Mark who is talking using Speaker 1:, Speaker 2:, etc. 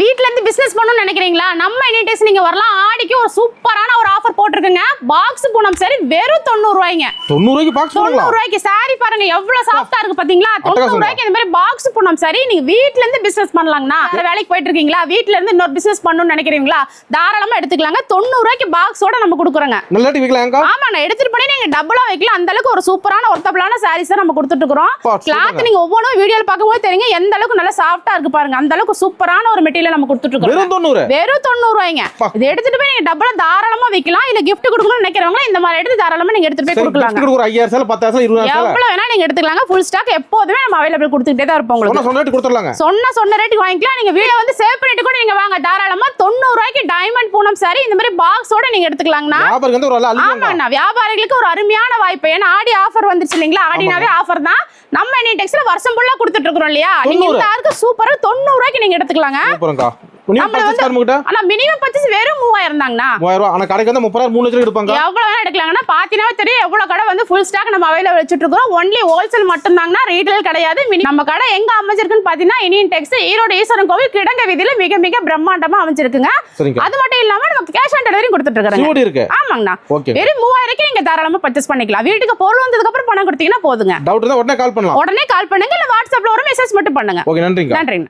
Speaker 1: வீட்ல இருந்து பிசினஸ் பண்ணணும்னு நினைக்கிறீங்களா? நம்ம எனிடெக்ஸ் நீங்க வரலாம். ஆடிக்கு ஒரு சூப்பரான ஒரு ஆஃபர் போட்டுருக்குங்க. பாக்ஸ் பூனம் சரி வெறும் 90 ரூபாய்ங்க.
Speaker 2: 90 ரூபாய்க்கு பாக்ஸ் பூனம்.
Speaker 1: 90 ரூபாய்க்கு சாரி பாருங்க எவ்வளவு சாஃப்ட்டா இருக்கு பாத்தீங்களா? 90 ரூபாய்க்கு இந்த மாதிரி பாக்ஸ் பூனம் சரி நீங்க வீட்ல இருந்து பிசினஸ் பண்ணலாம்னா. வேலைக்கு போயிட்டு இருக்கீங்களா? வீட்ல இருந்து இன்னொரு பிசினஸ் பண்ணணும்னு நினைக்கிறீங்களா? தாராளமா எடுத்துக்கலாங்க. 90 ரூபாய்க்கு பாக்ஸோட நம்ம கொடுக்குறோங்க.
Speaker 2: நல்லட்டி வைக்கலாம்க்கா?
Speaker 1: ஆமா, நான் எடுத்துட்டு போய் நீங்க டபுளா வைக்கலாம். அந்த அளவுக்கு ஒரு சூப்பரான ஒர்த்தபிளான சாரீஸ் நம்ம கொடுத்துட்டு இருக்கோம். கிளாத் நீங்க ஒவ்வொரு வீடியோல பாக்கும்போது தெரியுங்க எந்த அளவுக்கு நல்லா சாஃப்ட்டா இருக்கு பாருங்க. அந்த அளவுக்கு சூப்பரான ஒரு மெட்டீரியல் நம்ம கொடுத்துட்டு இருக்கோம். வெறும் 90 ரூபாய்ங்க. இத எடுத்துட்டு போய் நீங்க டபுளா தாராளமா வைக்கலாம். இல்ல gift கொடுக்கணும்னு நினைக்கிறவங்க இந்த மாதிரி எடுத்து தாராளமா நீங்க எடுத்துட்டு போய் கொடுக்கலாம்.
Speaker 2: gift ஒரு 5000 சேல 10000 சேல 20000 சேல
Speaker 1: எவ்வளவு வேணா நீங்க எடுத்துக்கலாங்க. ஃபுல் ஸ்டாக் எப்போதுமே நம்ம அவேலபிள் கொடுத்துட்டே தான் இருப்போம் உங்களுக்கு.
Speaker 2: சொன்ன ரேட் கொடுத்துறலாங்க.
Speaker 1: சொன்ன ரேட்டுக்கு வாங்கிக்கலாம். நீங்க வீடியோ வந்து சேவ் பண்ணிட்டு கூட நீங்க வாங்க தாராளமா. 90 ரூபாய்க்கு டைமண்ட் பூனம் சாரி இந்த மாதிரி பாக்ஸோட நீங்க எடுத்துக்கலாம்னா.
Speaker 2: வியாபாரிக்கு வந்து ஒரு
Speaker 1: ஆமாண்ணா, வியாபாரிகளுக்கு ஒரு அருமையான வாய்ப்பு. ஏன்னா ஆடி ஆஃபர் வந்துருச்சு இல்லீங்களா? ஆடினாவே ஆஃபர் தான். நம்ம எனிடெக்ஸ்ல வருஷம் ஃபுல்லா கொடுத்துட்டு இருக்கோம் இல்லையா? நீங்க இந்த ஆர்க்கு சூப்பரா 90 ரூபாய்க்கு நீங்க எடுத்துக்கலாங்க.
Speaker 2: சூப்பர்ங்கா. மினிமம்
Speaker 1: பர்ச்சேஸ் வெறும் 3000 தாங்கண்ணா.
Speaker 2: 3000 ரூபாய். ஆனா கடைக்கு வந்து 30,000 3 லட்சம் எடுப்பாங்க.
Speaker 1: எவ்வளவு வேணா எடுக்கலாங்கண்ணா. பாத்தீங்கன்னா தெரியும் எவ்வளவு கடை வந்து ஃபுல் ஸ்டாக் நம்ம அவைலபிள் வச்சிட்டு இருக்கோம். ஒன்லி ஹோல்சேல் மட்டும் தாங்கண்ணா, ரீட்டைல் கிடையாது. நம்ம கடை எங்க அமைஞ்சிருக்குன்னு பாத்தீங்கன்னா எனிடெக்ஸ் ஈரோடு ஈஸ்வரன் கோவில் கிடங்க வீதியில மிக மிக பிரம்மாண்டமா அமைஞ்சிருக்குங்க. அது மட்டும் இல்லாம நமக்கு கேஷ் ஆன் டெலிவரி கொடுத்துட்டு இருக்காங்க. ஆமாங்கண்ணா. வெறும் 3000க்கு நீங்க தாராளமா பர்ச்சேஸ் பண்ணிக்கலாம். வீட்டுக்கு பொருள் வந்ததுக்கு அப்புறம் பணம் கொடுத்தீங்கன்னா போதுங்க.
Speaker 2: டவுட் இருந்தா உடனே கால் பண்ணலாம்.
Speaker 1: உடனே கால் பண்ணுங்க, இல்ல வாட்ஸ்அப்ல ஒரு மெசேஜ் மட்டும் பண்ணுங்க.
Speaker 2: ஓகே, நன்றிங்க.
Speaker 1: நன்றிங்க.